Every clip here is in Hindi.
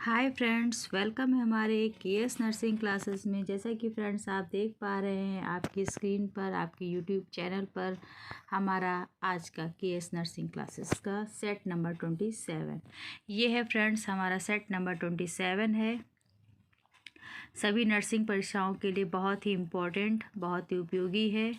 हाय फ्रेंड्स, वेलकम है हमारे केएस नर्सिंग क्लासेस में। जैसा कि फ्रेंड्स आप देख पा रहे हैं आपकी स्क्रीन पर, आपके यूट्यूब चैनल पर हमारा आज का केएस नर्सिंग क्लासेस का सेट नंबर 27 ये है फ्रेंड्स। हमारा सेट नंबर 27 है। सभी नर्सिंग परीक्षाओं के लिए बहुत ही इम्पोर्टेंट, बहुत ही उपयोगी है।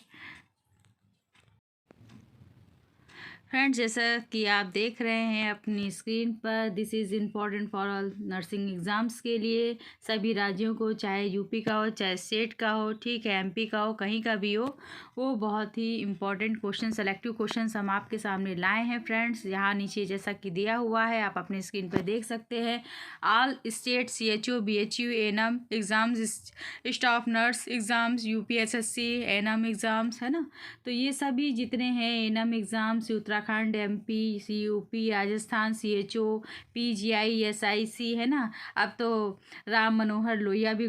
फ्रेंड्स, जैसा कि आप देख रहे हैं अपनी स्क्रीन पर, this is important for all nursing exams के लिए। सभी राज्यों को, चाहे यूपी का हो, चाहे स्टेट का हो, ठीक है, एमपी का हो, कहीं का भी हो, वो बहुत ही इम्पॉर्टेंट क्वेश्चन, सेलेक्टिव क्वेश्चंस हम आपके सामने लाए हैं फ्रेंड्स। यहाँ नीचे जैसा कि दिया हुआ है, आप अपनी स्क्रीन पर देख सकते हैं। All state CHO BHU annum exams, staff nurse exams, UPSSC annum exams, है ना। तो ये सभी जितने हैं annum exams, Uttarakhand, MP, CUP, Rajasthan, CHO, PGI, SIC, है ना। अब तो राम मनोहर लोहिया भी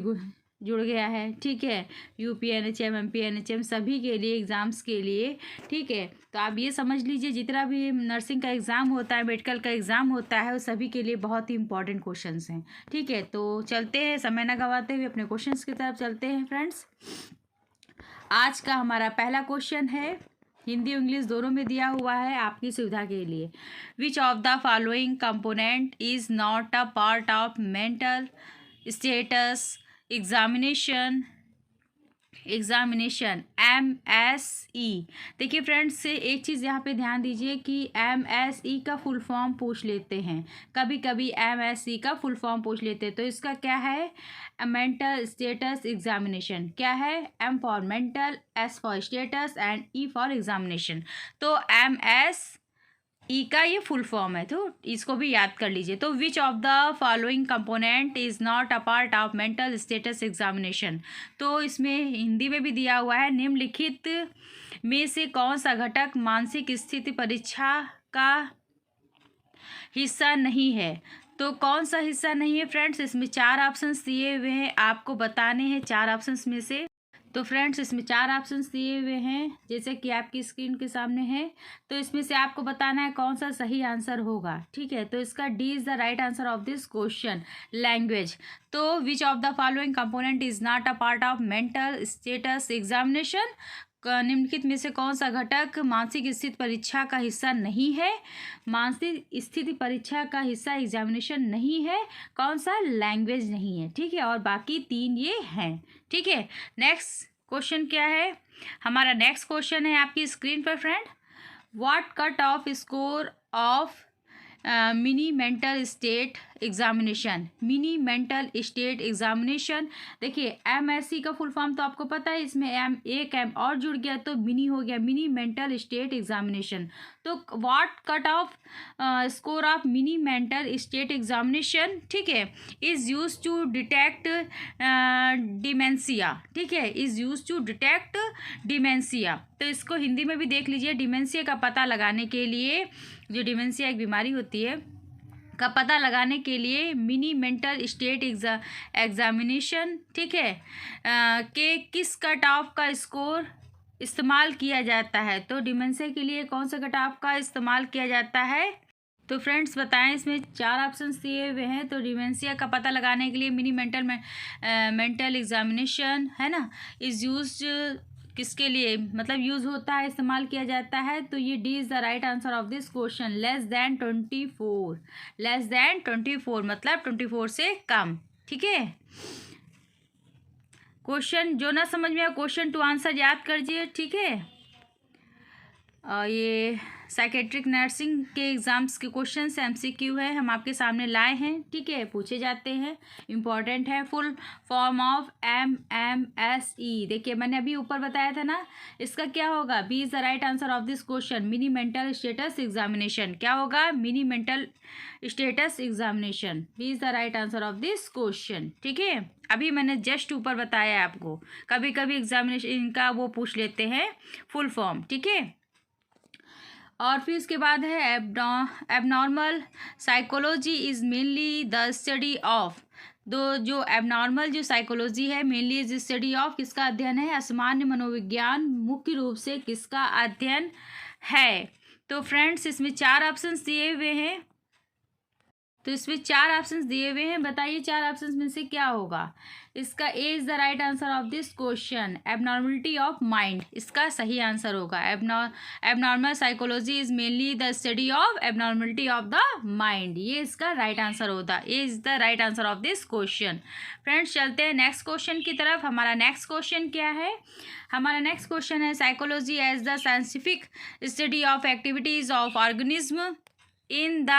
जुड़ गया है, ठीक है। UP NHM, MP NHM सभी के लिए, एग्ज़ाम्स के लिए, ठीक है। तो आप ये समझ लीजिए जितना भी नर्सिंग का एग्ज़ाम होता है, मेडिकल का एग्ज़ाम होता है, वो सभी के लिए बहुत ही इंपॉर्टेंट क्वेश्चंस हैं, ठीक है। तो चलते हैं, समय ना गवाते हुए अपने क्वेश्चंस की तरफ चलते हैं फ्रेंड्स। आज का हमारा पहला क्वेश्चन है, हिंदी इंग्लिश दोनों में दिया हुआ है आपकी सुविधा के लिए। विच of the following component is not a part of mental status examination MSE। देखिए फ्रेंड्स, से एक चीज़ यहाँ पे ध्यान दीजिए कि MSE का फुल फॉर्म पूछ लेते हैं, कभी कभी MSE का फुल फॉर्म पूछ लेते हैं। तो इसका क्या है? Mental status examination. क्या है? M for mental, S for status and E for examination. तो MSE का ये फुल फॉर्म है, तो इसको भी याद कर लीजिए। तो which of the following component is not a part of mental status examination. तो इसमें हिंदी में भी दिया हुआ है, निम्नलिखित में से कौन सा घटक मानसिक स्थिति परीक्षा का हिस्सा नहीं है। तो कौन सा हिस्सा नहीं है फ्रेंड्स? इसमें 4 ऑप्शंस दिए हुए हैं, आपको बताने हैं 4 ऑप्शंस में से। तो फ्रेंड्स, इसमें 4 ऑप्शंस दिए हुए हैं जैसे कि आपकी स्क्रीन के सामने है। तो इसमें से आपको बताना है कौन सा सही आंसर होगा, ठीक है। तो इसका D is the right answer of this question. Language. तो which of the following component is not a part of mental status examination. निम्नलिखित में से कौन सा घटक मानसिक स्थिति परीक्षा का हिस्सा नहीं है। मानसिक स्थिति परीक्षा का हिस्सा एग्जामिनेशन नहीं है। कौन सा? लैंग्वेज नहीं है, ठीक है। और बाकी 3 ये हैं, ठीक है। नेक्स्ट क्वेश्चन क्या है? हमारा नेक्स्ट क्वेश्चन है आपकी स्क्रीन पर friend. What cut off score of mini mental state examination. Mini mental state examination, देखिए MSE का फुल फॉर्म तो आपको पता है, इसमें एक M और जुड़ गया तो मिनी हो गया, मिनी मेंटल स्टेट एग्जामिनेशन। तो what cut off score of mini mental state examination, ठीक है, is use to detect dementia, ठीक है, is use to detect dementia. तो इसको हिंदी में भी देख लीजिए। डिमेंशिया का पता लगाने के लिए, जो डिमेंशिया एक बीमारी होती है, का पता लगाने के लिए मिनी मेंटल स्टेट एग्जामिनेशन, ठीक है, के किस कट ऑफ का स्कोर इस्तेमाल किया जाता है। तो डिमेंशिया के लिए कौन सा कट ऑफ का इस्तेमाल किया जाता है? तो फ्रेंड्स बताएं, इसमें 4 ऑप्शंस दिए हुए हैं। तो डिमेंशिया का पता लगाने के लिए मिनी मेंटल एग्जामिनेशन, है ना, इज़ यूज किसके लिए, मतलब यूज़ होता है, इस्तेमाल किया जाता है। तो ये D is the right answer of this question. Less than 24 मतलब 24 से कम, ठीक है। क्वेश्चन जो ना समझ में आए, क्वेश्चन टू आंसर याद करिए, ठीक है। ये साइकेट्रिक नर्सिंग के एग्ज़ाम्स के क्वेश्चन MCQ है, हम आपके सामने लाए हैं, ठीक है, पूछे जाते हैं, इम्पॉर्टेंट है। फुल फॉर्म ऑफ MSE, देखिए मैंने अभी ऊपर बताया था ना, इसका क्या होगा? B is the right answer of this question. Mini mental status examination. क्या होगा? Mini mental status examination. B is the right answer of this question, ठीक है। अभी मैंने जस्ट ऊपर बताया आपको, कभी कभी एग्जामिनेशन इनका वो पूछ लेते हैं फुल फॉर्म, ठीक है। और फिर इसके बाद है abnormal psychology is mainly the study of. जो एबनॉर्मल जो साइकोलॉजी है, मेनली इज स्टडी ऑफ, किसका अध्ययन है? असामान्य मनोविज्ञान मुख्य रूप से किसका अध्ययन है। तो फ्रेंड्स, इसमें 4 ऑप्शंस दिए हुए हैं। तो इसमें 4 ऑप्शंस दिए हुए हैं, बताइए 4 ऑप्शंस में से क्या होगा। इसका A is the right answer of this question. Abnormality of mind इसका सही आंसर होगा। Abnormal psychology is mainly the study of abnormality of the mind, ये इसका राइट आंसर होता है। A is the right answer of this question. Friends चलते हैं नेक्स्ट क्वेश्चन की तरफ। हमारा नेक्स्ट क्वेश्चन क्या है? हमारा नेक्स्ट क्वेश्चन है psychology as the scientific study of activities of organism in the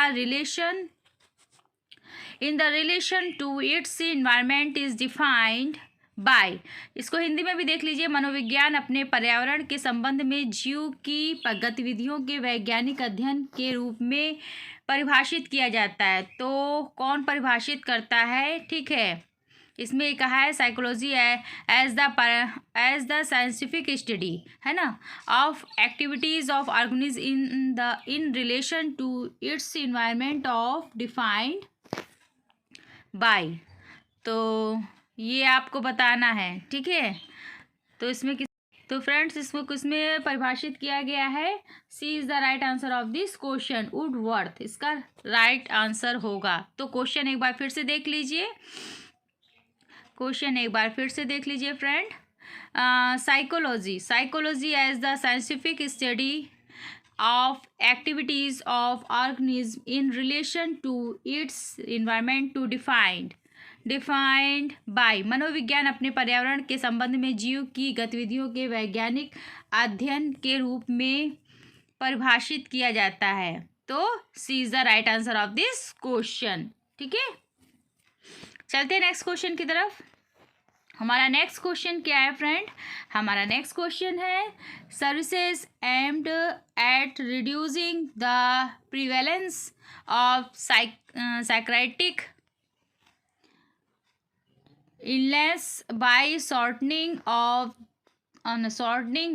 relation to its environment is defined by. इसको हिंदी में भी देख लीजिए। मनोविज्ञान अपने पर्यावरण के संबंध में जीव की गतिविधियों के वैज्ञानिक अध्ययन के रूप में परिभाषित किया जाता है। तो कौन परिभाषित करता है? ठीक है, इसमें कहा है psychology as the scientific study, है ना, of activities of organism in relation to its environment of defined by. तो ये आपको बताना है, ठीक है। तो इसमें तो फ्रेंड्स इसमें परिभाषित किया गया है। C is the right answer of this question. Woodworth इसका राइट आंसर होगा। तो क्वेश्चन एक बार फिर से देख लीजिए। Friend, psychology as the scientific study of activities of organism in relation to its environment to defined by। मनोविज्ञान अपने पर्यावरण के संबंध में जीव की गतिविधियों के वैज्ञानिक अध्ययन के रूप में परिभाषित किया जाता है। तो C is the right answer of this question, ठीक है। चलते हैं नेक्स्ट क्वेश्चन की तरफ। हमारा नेक्स्ट क्वेश्चन क्या है फ्रेंड? हमारा नेक्स्ट क्वेश्चन है services aimed at reducing the prevalence of psychiatric illness by shortening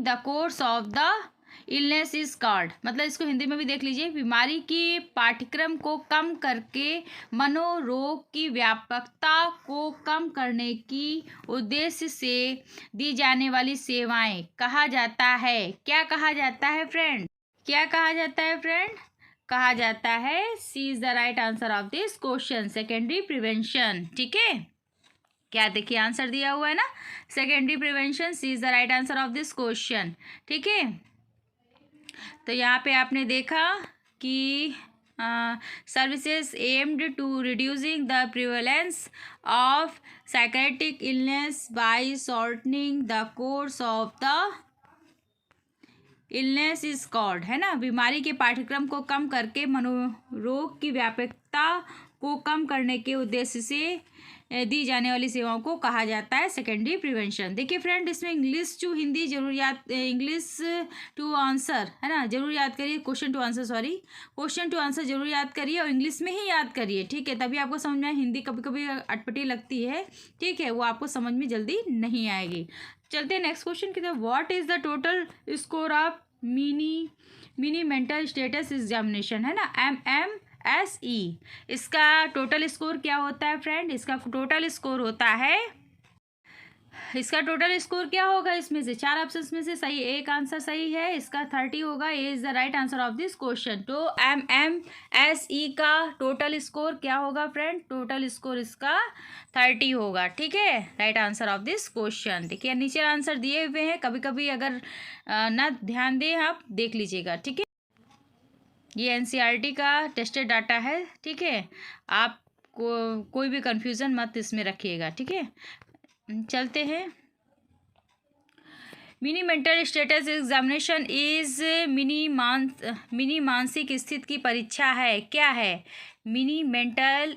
the course of the illness is called. मतलब इसको हिंदी में भी देख लीजिए। बीमारी की पाठ्यक्रम को कम करके मनोरोग की व्यापकता को कम करने की उद्देश्य से दी जाने वाली सेवाएं कहा जाता है। क्या कहा जाता है फ्रेंड? कहा जाता है C is the right answer of this question, secondary prevention, ठीक है। क्या देखिए आंसर दिया हुआ है ना, secondary prevention. C is the right answer of this question, ठीक है। तो यहाँ पे आपने देखा कि services aimed to reducing the prevalence of psychiatric illness by shortening the course of the illness is called, है ना। बीमारी के पाठ्यक्रम को कम करके मनोरोग की व्यापकता को कम करने के उद्देश्य से दी जाने वाली सेवाओं को कहा जाता है सेकेंडरी प्रिवेंशन। देखिए फ्रेंड, इसमें इंग्लिश टू हिंदी जरूर याद, इंग्लिश टू आंसर, है ना, जरूर याद करिए। क्वेश्चन टू आंसर जरूर याद करिए और इंग्लिश में ही याद करिए, ठीक है। तभी आपको समझ में आए। हिंदी कभी कभी अटपटी लगती है, ठीक है, वो आपको समझ में जल्दी नहीं आएगी। चलते हैं नेक्स्ट क्वेश्चन की तरफ। What is the total score of mini mental status examination, है ना, MMSE। इसका टोटल स्कोर क्या होता है फ्रेंड? इसका टोटल स्कोर क्या होगा? इसमें से 4 ऑप्शंस में से सही एक आंसर सही है, इसका 30 होगा। ये is the right answer of this question. तो MMSE का टोटल स्कोर क्या होगा फ्रेंड? टोटल स्कोर इसका 30 होगा, ठीक है। Right answer of this question. देखिए नीचे आंसर दिए हुए हैं, कभी कभी अगर ना ध्यान दें आप देख लीजिएगा, ठीक है। ये NCERT का टेस्टेड डाटा है, ठीक है। आप कोई भी कंफ्यूजन मत इसमें रखिएगा, ठीक है। चलते हैं। Mini mental status examination is mini मानसिक स्थिति की परीक्षा है। क्या है? Mini mental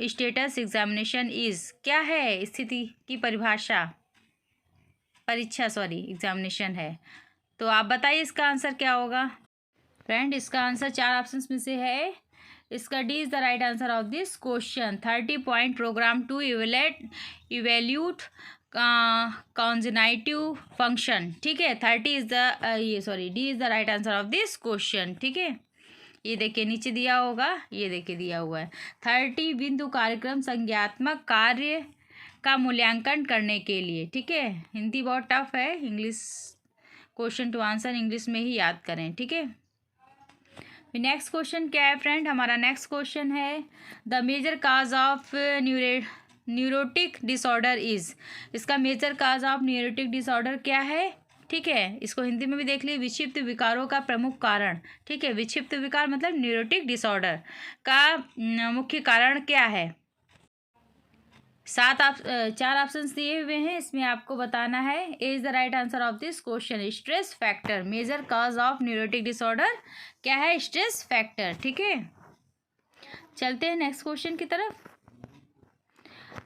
status examination is क्या है? स्थिति की एग्जामिनेशन है। तो आप बताइए इसका आंसर क्या होगा फ्रेंड? इसका आंसर 4 ऑप्शंस में से है। इसका D is the right answer of this question. 30 point program to evaluate cognitive function, ठीक है। 30 is the D is the right answer of this question, ठीक है। ये देखिए नीचे दिया होगा, ये देखिए दिया हुआ है 30 बिंदु कार्यक्रम संज्ञात्मक कार्य का मूल्यांकन करने के लिए, ठीक है। हिंदी बहुत टफ है, English question to answer English में ही याद करें, ठीक है। नेक्स्ट क्वेश्चन क्या है फ्रेंड? हमारा नेक्स्ट क्वेश्चन है the major cause of neurotic disorder is. इसका major cause of neurotic disorder क्या है? ठीक है, इसको हिंदी में भी देख लीजिए, विक्षिप्त विकारों का प्रमुख कारण। ठीक है, विक्षिप्त विकार मतलब न्यूरोटिक डिसऑर्डर का मुख्य कारण क्या है? चार ऑप्शंस दिए हुए हैं, इसमें आपको बताना है A is the right answer of this question. Stress factor, major cause of neurotic disorder क्या है? Stress factor. ठीक है, चलते हैं नेक्स्ट क्वेश्चन की तरफ।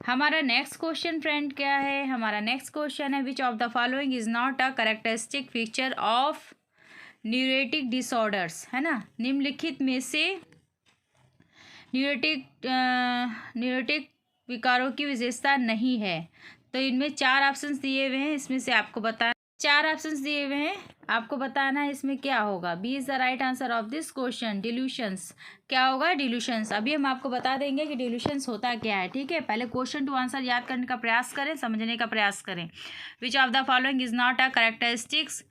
हमारा नेक्स्ट क्वेश्चन फ्रेंड क्या है? हमारा नेक्स्ट क्वेश्चन है विच of the following is not a characteristic feature of neurotic disorders, है ना? निम्नलिखित में से न्यूरोटिक विकारों की विशेषता नहीं है। तो इनमें चार ऑप्शंस दिए हुए हैं, इसमें से आपको बताना, चार ऑप्शंस दिए हुए हैं, आपको बताना है इसमें क्या होगा। B is the right answer of this question. Delusions, क्या होगा? डिल्यूशंस। अभी हम आपको बता देंगे कि डिल्यूशंस होता क्या है। ठीक है, पहले क्वेश्चन टू आंसर याद करने का प्रयास करें, समझने का प्रयास करें। विच of the following is not a characteristics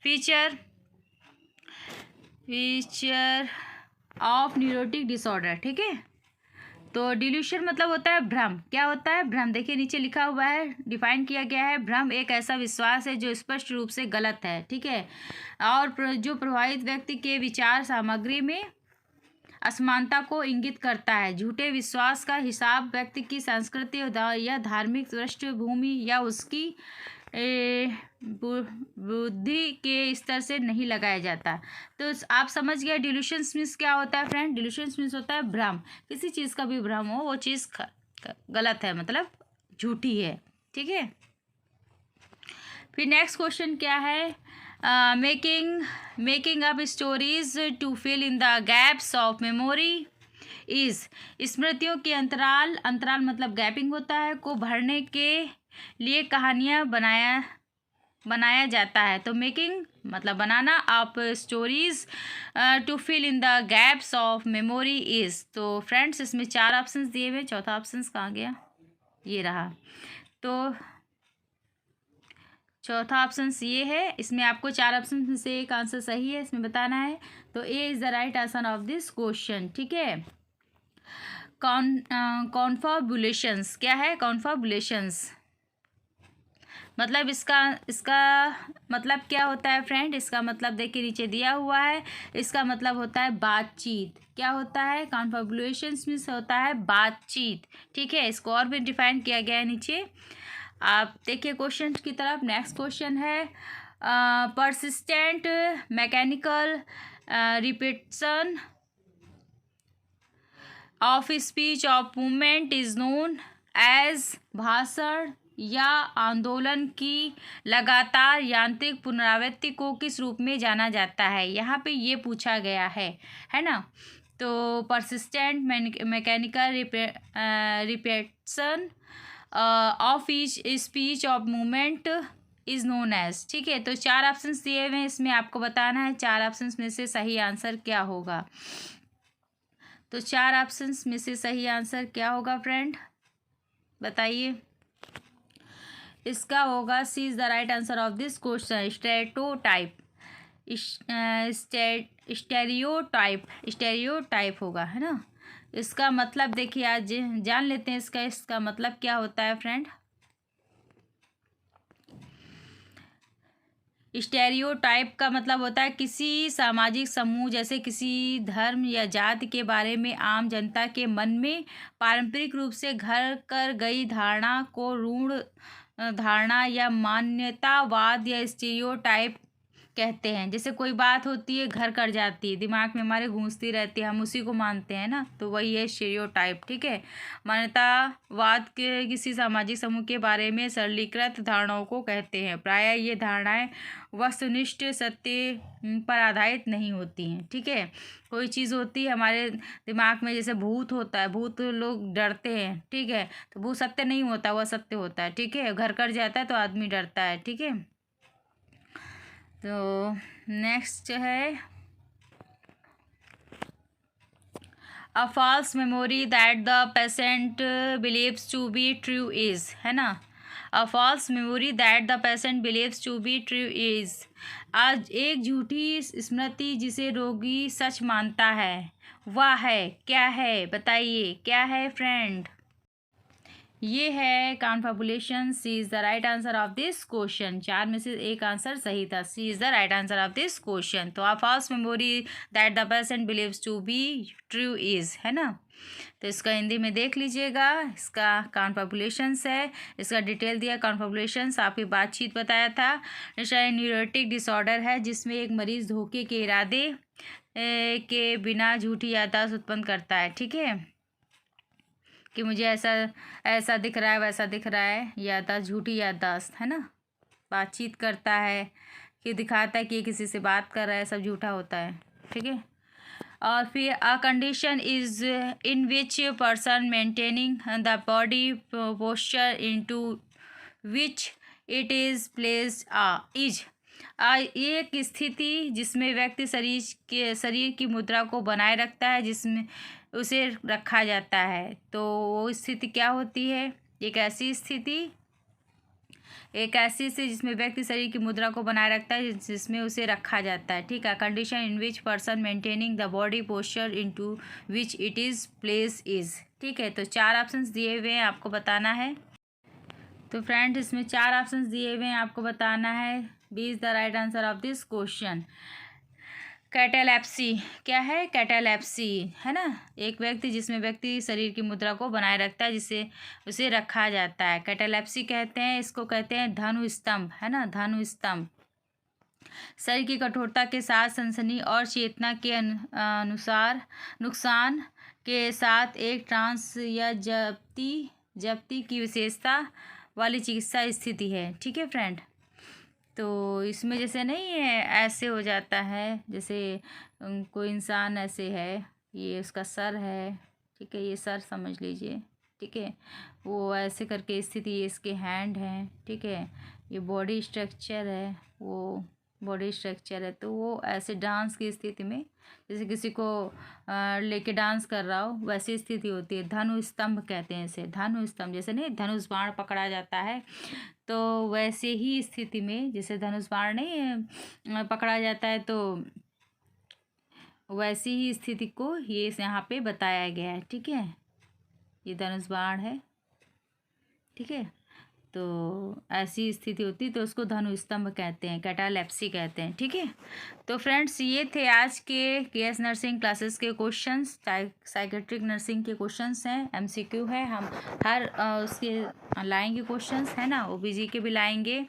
feature of neurotic disorder. ठीक है, तो डिल्यूशन मतलब होता है भ्रम। क्या होता है? भ्रम। देखिए नीचे लिखा हुआ है, डिफाइन किया गया है, भ्रम एक ऐसा विश्वास है जो स्पष्ट रूप से गलत है। ठीक है, और जो प्रभावित व्यक्ति के विचार सामग्री में असमानता को इंगित करता है। झूठे विश्वास का हिसाब व्यक्ति की संस्कृति या धार्मिक पृष्ठभूमि या उसकी बुद्धि के स्तर से नहीं लगाया जाता। तो आप समझ गए डिल्यूशंस मीन्स क्या होता है फ्रेंड? डिल्यूशंस मीन्स होता है भ्रम। किसी चीज़ का भी भ्रम हो, वो चीज़ गलत है, मतलब झूठी है। ठीक है, फिर नेक्स्ट क्वेश्चन क्या है? Making up stories to fill in the gaps of memory is. स्मृतियों के अंतराल मतलब गैपिंग होता है, को भरने के लिए कहानियाँ बनाया जाता है। तो मेकिंग मतलब बनाना, up stories to fill in the gaps of memory is. तो फ्रेंड्स इसमें चार ऑप्शंस दिए हुए, चौथा ऑप्शन कहाँ गया? ये रहा। तो चौथा ऑप्शन ये है, इसमें आपको चार ऑप्शन में से एक आंसर सही है, इसमें बताना है। तो A is the right answer of this question. ठीक है, कॉन्फाबुलेशंस क्या है? कॉन्फाबुलेशंस मतलब इसका मतलब क्या होता है फ्रेंड? इसका मतलब देखिए नीचे दिया हुआ है, इसका मतलब होता है बातचीत। क्या होता है? कॉन्फाबुलेशंस मीन्स होता है बातचीत। ठीक है, इसको और भी डिफाइन किया गया है नीचे। आप देखिए क्वेश्चन की तरफ। नेक्स्ट क्वेश्चन है persistent mechanical repetition of speech of movement is known as. भाषण या आंदोलन की लगातार यांत्रिक पुनरावृत्ति को किस रूप में जाना जाता है? यहाँ पे ये पूछा गया है ना? तो persistent mechanical repetition of each speech of movement is known as. ठीक है, तो चार ऑप्शंस दिए हुए हैं, इसमें आपको बताना है चार ऑप्शंस में से सही आंसर क्या होगा। तो चार ऑप्शंस में से सही आंसर क्या होगा फ्रेंड? बताइए। इसका होगा C is the right answer of this question. Stereotype होगा, है ना? इसका मतलब देखिए आज जान लेते हैं इसका मतलब क्या होता है फ्रेंड। स्टेरियोटाइप का मतलब होता है किसी सामाजिक समूह जैसे किसी धर्म या जाति के बारे में आम जनता के मन में पारंपरिक रूप से घर कर गई धारणा को रूढ़ धारणा या मान्यतावाद या स्टीरियोटाइप कहते हैं। जैसे कोई बात होती है, घर कर जाती है, दिमाग में हमारे गूंजती रहती है, हम उसी को मानते हैं ना, तो वही है स्टीरियोटाइप। ठीक है, मान्यतावाद के किसी सामाजिक समूह के बारे में सरलीकृत धारणाओं को कहते हैं। प्रायः ये धारणाएं वस्तुनिष्ठ सत्य पर आधारित नहीं होती हैं। ठीक है, कोई चीज़ होती है हमारे दिमाग में, जैसे भूत होता है, भूत लोग डरते हैं। ठीक है, तो भूत सत्य नहीं होता, वह सत्य होता है। ठीक है, घर कर जाता है तो आदमी डरता है। ठीक है, तो नेक्स्ट है a false memory that the patient believes to be true is, है ना? A false memory that the patient believes to be true is आज एक झूठी स्मृति जिसे रोगी सच मानता है वह है, क्या है बताइए, क्या है फ्रेंड? ये है confabulation. C is the right answer of this question. 4 में से एक आंसर सही था। C is the right answer of this question. तो आप false memory that the person believes to be true is, है ना। तो इसका हिंदी में देख लीजिएगा। इसका कॉन्फेबुलेशंस है, इसका डिटेल दिया। कॉन्फेबुलेशंस आपकी बातचीत बताया था। न्यूरोटिक डिसऑर्डर है जिसमें एक मरीज़ धोखे के इरादे के बिना झूठी याददाश्त उत्पन्न करता है, ठीक है, कि मुझे ऐसा ऐसा दिख रहा है, वैसा दिख रहा है, याददाश्त, झूठी याददाश्त, है ना। बातचीत करता है कि दिखाता है कि ये किसी से बात कर रहा है, सब झूठा होता है, ठीक है। और फिर a condition is in which person maintaining the body posture into which it is placed is एक स्थिति जिसमें व्यक्ति शरीर की मुद्रा को बनाए रखता है, जिसमें उसे रखा जाता है। तो वो स्थिति क्या होती है? एक ऐसी स्थिति जिसमें व्यक्ति शरीर की मुद्रा को बनाए रखता है, जिसमें उसे रखा जाता है, ठीक है। Condition in which person maintaining the body posture into which it is place is, ठीक है। तो 4 ऑप्शंस दिए हुए हैं, आपको बताना है। तो फ्रेंड्स इसमें 4 ऑप्शंस दिए हुए हैं, आपको बताना है। B is the right answer of this question. Catalepsy क्या है? कैटालेप्सी, है ना, एक व्यक्ति जिसमें व्यक्ति शरीर की मुद्रा को बनाए रखता है, जिससे उसे रखा जाता है, कैटालेप्सी कहते हैं। इसको कहते हैं धनु स्तंभ, है ना, धनु स्तंभ। शरीर की कठोरता के साथ सनसनी और चेतना के अनुसार नुकसान के साथ एक ट्रांस या जब्ती की विशेषता वाली चिकित्सा स्थिति है, ठीक है फ्रेंड। तो इसमें जैसे नहीं है, ऐसे हो जाता है, जैसे कोई इंसान ऐसे है, ये उसका सर है, ठीक है, ये सर समझ लीजिए, ठीक है, वो ऐसे करके स्थिति, ये इसके हैंड हैं, ठीक है, ये बॉडी स्ट्रक्चर है, वो बॉडी स्ट्रक्चर है। तो वो ऐसे डांस की स्थिति में, जैसे किसी को लेके डांस कर रहा हो, वैसी स्थिति होती है। धनु स्तंभ कहते हैं इसे, धनु स्तंभ, जैसे नहीं धनुष बाण पकड़ा जाता है, तो वैसे ही स्थिति में, जैसे धनुष बाण नहीं पकड़ा जाता है, तो वैसी ही स्थिति को ये यहाँ पे बताया गया है, ठीक है। ये धनुष बाण है, ठीक है। तो ऐसी स्थिति होती है तो उसको धनु स्तंभ कहते हैं, कैटालेप्सी कहते हैं, ठीक है। तो फ्रेंड्स ये थे आज के केएस नर्सिंग क्लासेस के क्वेश्चंस, साइकेट्रिक नर्सिंग के क्वेश्चंस हैं, एमसीक्यू है। हम हर उसके लाएंगे क्वेश्चंस, है ना, ओबीजी के भी लाएंगे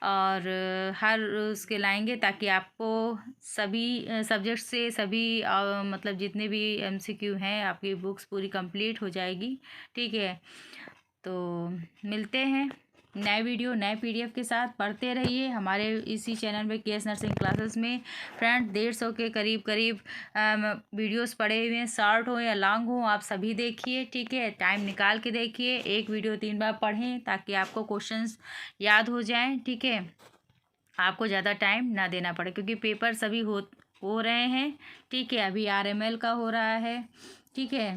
और हर उसके लाएंगे, ताकि आपको सभी सब्जेक्ट से सभी मतलब जितने भी एमसीक्यू हैं, आपकी बुक्स पूरी कंप्लीट हो जाएगी, ठीक है। तो मिलते हैं नए वीडियो, नए पीडीएफ के साथ। पढ़ते रहिए हमारे इसी चैनल में, केएस नर्सिंग क्लासेस में। फ्रेंड 150 के करीब वीडियोस पड़े हुए हैं, शॉर्ट हो या लॉन्ग हो, आप सभी देखिए, ठीक है। टाइम निकाल के देखिए, एक वीडियो 3 बार पढ़ें ताकि आपको क्वेश्चंस याद हो जाएं, ठीक है, आपको ज़्यादा टाइम ना देना पड़े, क्योंकि पेपर सभी हो रहे हैं, ठीक है। अभी आरएमएल का हो रहा है, ठीक है,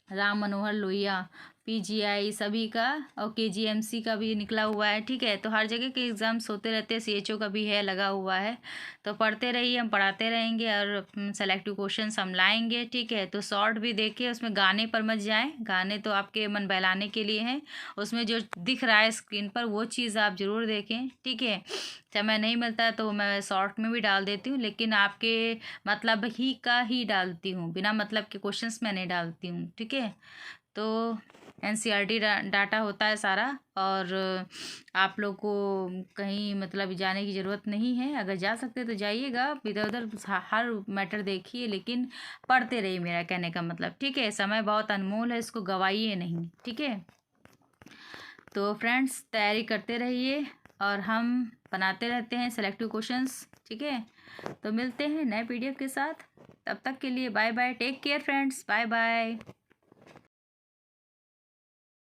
राम मनोहर लोहिया, पीजीआई सभी का, और केजीएमसी का भी निकला हुआ है, ठीक है। तो हर जगह के एग्ज़ाम्स होते रहते हैं, सीएचओ का भी है लगा हुआ है। तो पढ़ते रहिए, हम पढ़ाते रहेंगे और सेलेक्टिव क्वेश्चंस हम लाएंगे, ठीक है। तो शॉर्ट भी देखिए, उसमें गाने पर मत जाएं, गाने तो आपके मन बहलाने के लिए हैं, उसमें जो दिख रहा है स्क्रीन पर वो चीज़ आप ज़रूर देखें, ठीक है। समय नहीं मिलता तो मैं शॉर्ट में भी डाल देती हूँ, लेकिन आपके मतलब ही डालती हूँ, बिना मतलब के क्वेश्चंस मैं नहीं डालती हूँ, ठीक है। तो एनसीईआरटी डाटा होता है सारा, और आप लोग को कहीं मतलब जाने की ज़रूरत नहीं है। अगर जा सकते तो जाइएगा, इधर उधर हर मैटर देखिए, लेकिन पढ़ते रहिए, मेरा कहने का मतलब, ठीक है। समय बहुत अनमोल है, इसको गवाइए नहीं, ठीक है। तो फ्रेंड्स तैयारी करते रहिए, और हम बनाते रहते हैं सेलेक्टिव क्वेश्चंस, ठीक है। तो मिलते हैं नए पीडीएफ के साथ, तब तक के लिए bye bye, take care friends, bye bye.